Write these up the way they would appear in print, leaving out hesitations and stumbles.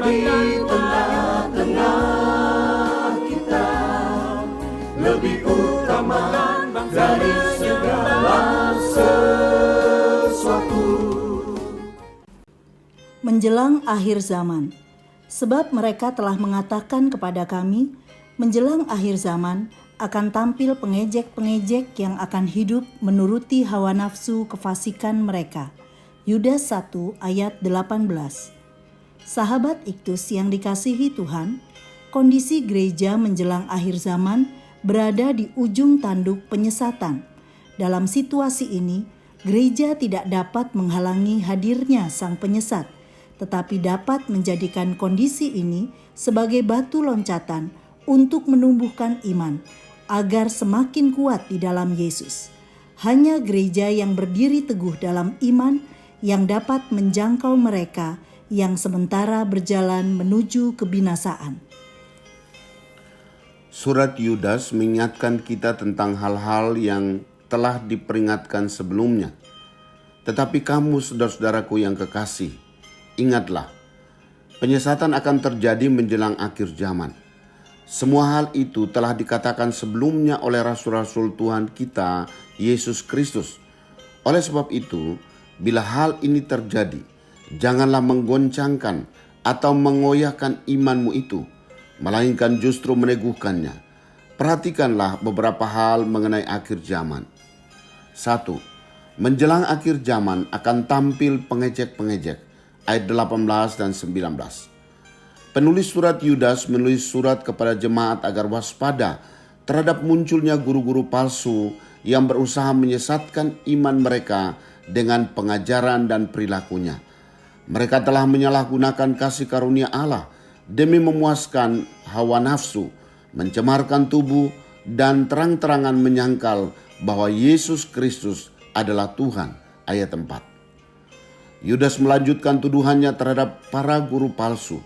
di tengah-tengah kita, lebih utama dari segala sesuatu. Menjelang akhir zaman. Sebab mereka telah mengatakan kepada kami, menjelang akhir zaman akan tampil pengejek-pengejek yang akan hidup menuruti hawa nafsu kefasikan mereka. Yudas 1 ayat 18. Sahabat Iktus yang dikasihi Tuhan, kondisi gereja menjelang akhir zaman berada di ujung tanduk penyesatan. Dalam situasi ini, gereja tidak dapat menghalangi hadirnya sang penyesat, tetapi dapat menjadikan kondisi ini sebagai batu loncatan untuk menumbuhkan iman, agar semakin kuat di dalam Yesus. Hanya gereja yang berdiri teguh dalam iman yang dapat menjangkau mereka yang sementara berjalan menuju kebinasaan. Surat Yudas mengingatkan kita tentang hal-hal yang telah diperingatkan sebelumnya. Tetapi kamu, saudara-saudaraku yang kekasih, ingatlah, penyesatan akan terjadi menjelang akhir zaman. Semua hal itu telah dikatakan sebelumnya oleh rasul-rasul Tuhan kita, Yesus Kristus. Oleh sebab itu, bila hal ini terjadi, janganlah menggoncangkan atau mengoyahkan imanmu itu, melainkan justru meneguhkannya. Perhatikanlah beberapa hal mengenai akhir zaman. 1. Menjelang akhir zaman akan tampil pengejek-pengejek. Ayat 18 dan 19. Penulis surat Yudas menulis surat kepada jemaat agar waspada terhadap munculnya guru-guru palsu yang berusaha menyesatkan iman mereka dengan pengajaran dan perilakunya. Mereka telah menyalahgunakan kasih karunia Allah demi memuaskan hawa nafsu, mencemarkan tubuh, dan terang-terangan menyangkal bahwa Yesus Kristus adalah Tuhan. Ayat 4. Yudas melanjutkan tuduhannya terhadap para guru palsu,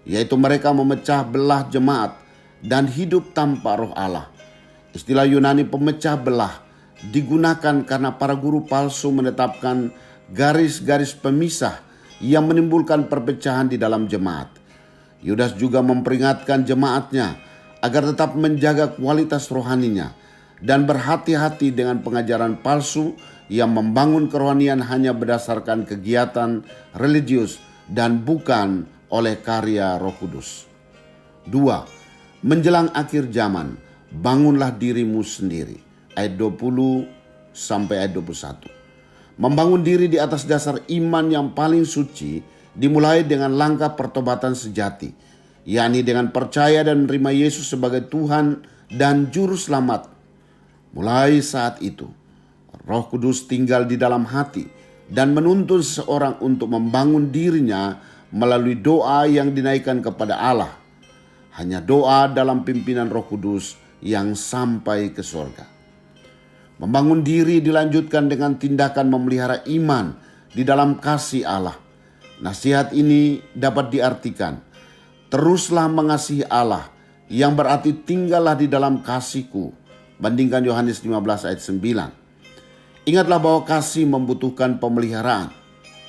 yaitu mereka memecah belah jemaat dan hidup tanpa roh Allah. Istilah Yunani pemecah belah digunakan karena para guru palsu menetapkan garis-garis pemisah yang menimbulkan perpecahan di dalam jemaat. Yudas juga memperingatkan jemaatnya agar tetap menjaga kualitas rohaninya dan berhati-hati dengan pengajaran palsu yang membangun kerohanian hanya berdasarkan kegiatan religius dan bukan oleh karya Roh Kudus. 2. Menjelang akhir zaman, bangunlah dirimu sendiri. Ayat 20 sampai ayat 21. Membangun diri di atas dasar iman yang paling suci dimulai dengan langkah pertobatan sejati, yakni dengan percaya dan menerima Yesus sebagai Tuhan dan Juru Selamat. Mulai saat itu, Roh Kudus tinggal di dalam hati dan menuntun seseorang untuk membangun dirinya melalui doa yang dinaikkan kepada Allah. Hanya doa dalam pimpinan Roh Kudus yang sampai ke surga. Membangun diri dilanjutkan dengan tindakan memelihara iman di dalam kasih Allah. Nasihat ini dapat diartikan, teruslah mengasihi Allah, yang berarti tinggallah di dalam kasihku. Bandingkan Yohanes 15 ayat 9. Ingatlah bahwa kasih membutuhkan pemeliharaan.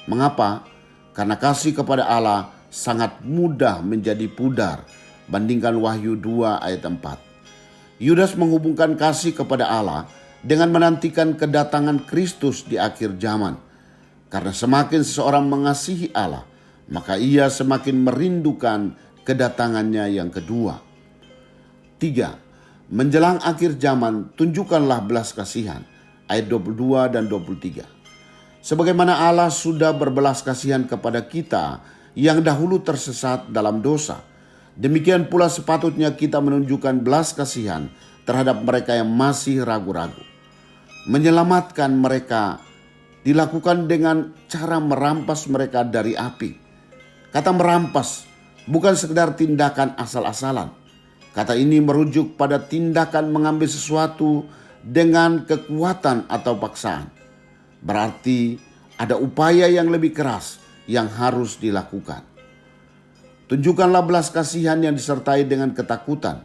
Mengapa? Karena kasih kepada Allah sangat mudah menjadi pudar. Bandingkan Wahyu 2 ayat 4. Yudas menghubungkan kasih kepada Allah dengan menantikan kedatangan Kristus di akhir zaman. Karena semakin seseorang mengasihi Allah, maka ia semakin merindukan kedatangannya yang kedua. 3. Menjelang akhir zaman, tunjukkanlah belas kasihan. Ayat 22 dan 23. Sebagaimana Allah sudah berbelas kasihan kepada kita yang dahulu tersesat dalam dosa, demikian pula sepatutnya kita menunjukkan belas kasihan terhadap mereka yang masih ragu-ragu. Menyelamatkan mereka dilakukan dengan cara merampas mereka dari api. Kata merampas bukan sekedar tindakan asal-asalan. Kata ini merujuk pada tindakan mengambil sesuatu dengan kekuatan atau paksaan. Berarti ada upaya yang lebih keras yang harus dilakukan. Tunjukkanlah belas kasihan yang disertai dengan ketakutan.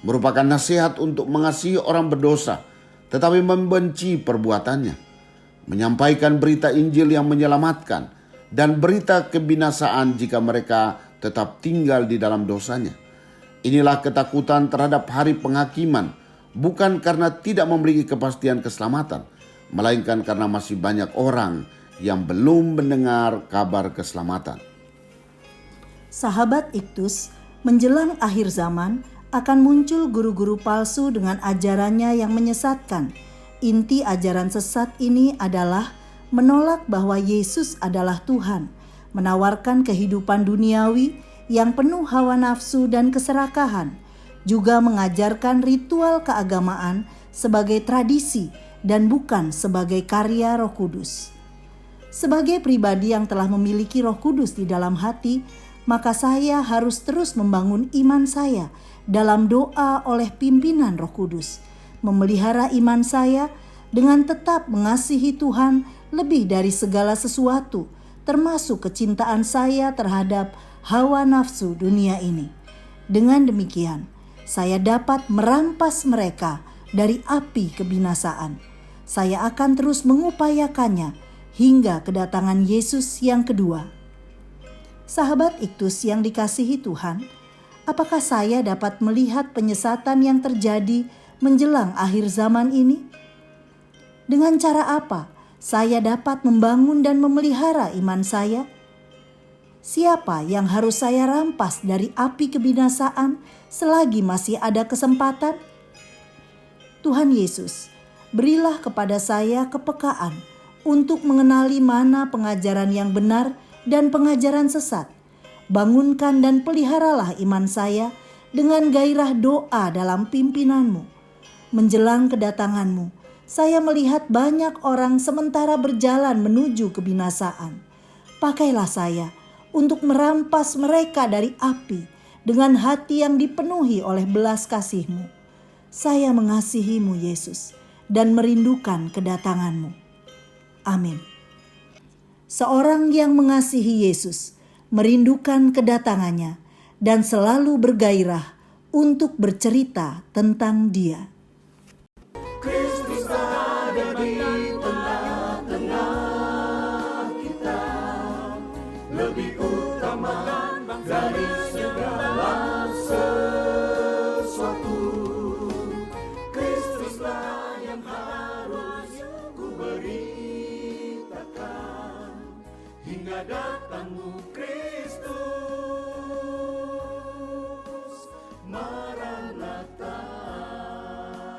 Merupakan nasihat untuk mengasihi orang berdosa, tetapi membenci perbuatannya. Menyampaikan berita Injil yang menyelamatkan dan berita kebinasaan jika mereka tetap tinggal di dalam dosanya. Inilah ketakutan terhadap hari penghakiman, bukan karena tidak memiliki kepastian keselamatan, melainkan karena masih banyak orang yang belum mendengar kabar keselamatan. Sahabat Iktus, menjelang akhir zaman akan muncul guru-guru palsu dengan ajarannya yang menyesatkan. Inti ajaran sesat ini adalah menolak bahwa Yesus adalah Tuhan, menawarkan kehidupan duniawi yang penuh hawa nafsu dan keserakahan, juga mengajarkan ritual keagamaan sebagai tradisi dan bukan sebagai karya Roh Kudus. Sebagai pribadi yang telah memiliki Roh Kudus di dalam hati, maka saya harus terus membangun iman saya dalam doa oleh pimpinan Roh Kudus, memelihara iman saya dengan tetap mengasihi Tuhan lebih dari segala sesuatu, termasuk kecintaan saya terhadap hawa nafsu dunia ini. Dengan demikian, saya dapat merampas mereka dari api kebinasaan. Saya akan terus mengupayakannya hingga kedatangan Yesus yang kedua. Sahabat Iktus yang dikasihi Tuhan, apakah saya dapat melihat penyesatan yang terjadi menjelang akhir zaman ini? Dengan cara apa saya dapat membangun dan memelihara iman saya? Siapa yang harus saya rampas dari api kebinasaan selagi masih ada kesempatan? Tuhan Yesus, berilah kepada saya kepekaan untuk mengenali mana pengajaran yang benar dan pengajaran sesat. Bangunkan dan peliharalah iman saya dengan gairah doa dalam pimpinan-Mu. Menjelang kedatangan-Mu, saya melihat banyak orang sementara berjalan menuju kebinasaan. Pakailah saya untuk merampas mereka dari api dengan hati yang dipenuhi oleh belas kasih-Mu. Saya mengasihi-Mu Yesus dan merindukan kedatangan-Mu. Amin. Seorang yang mengasihi Yesus merindukan kedatangannya dan selalu bergairah untuk bercerita tentang Dia. Kristus ada di tengah-tengah kita, lebih utama dari segala sesuatu. Kristuslah yang harus ku beritakan hingga datangmu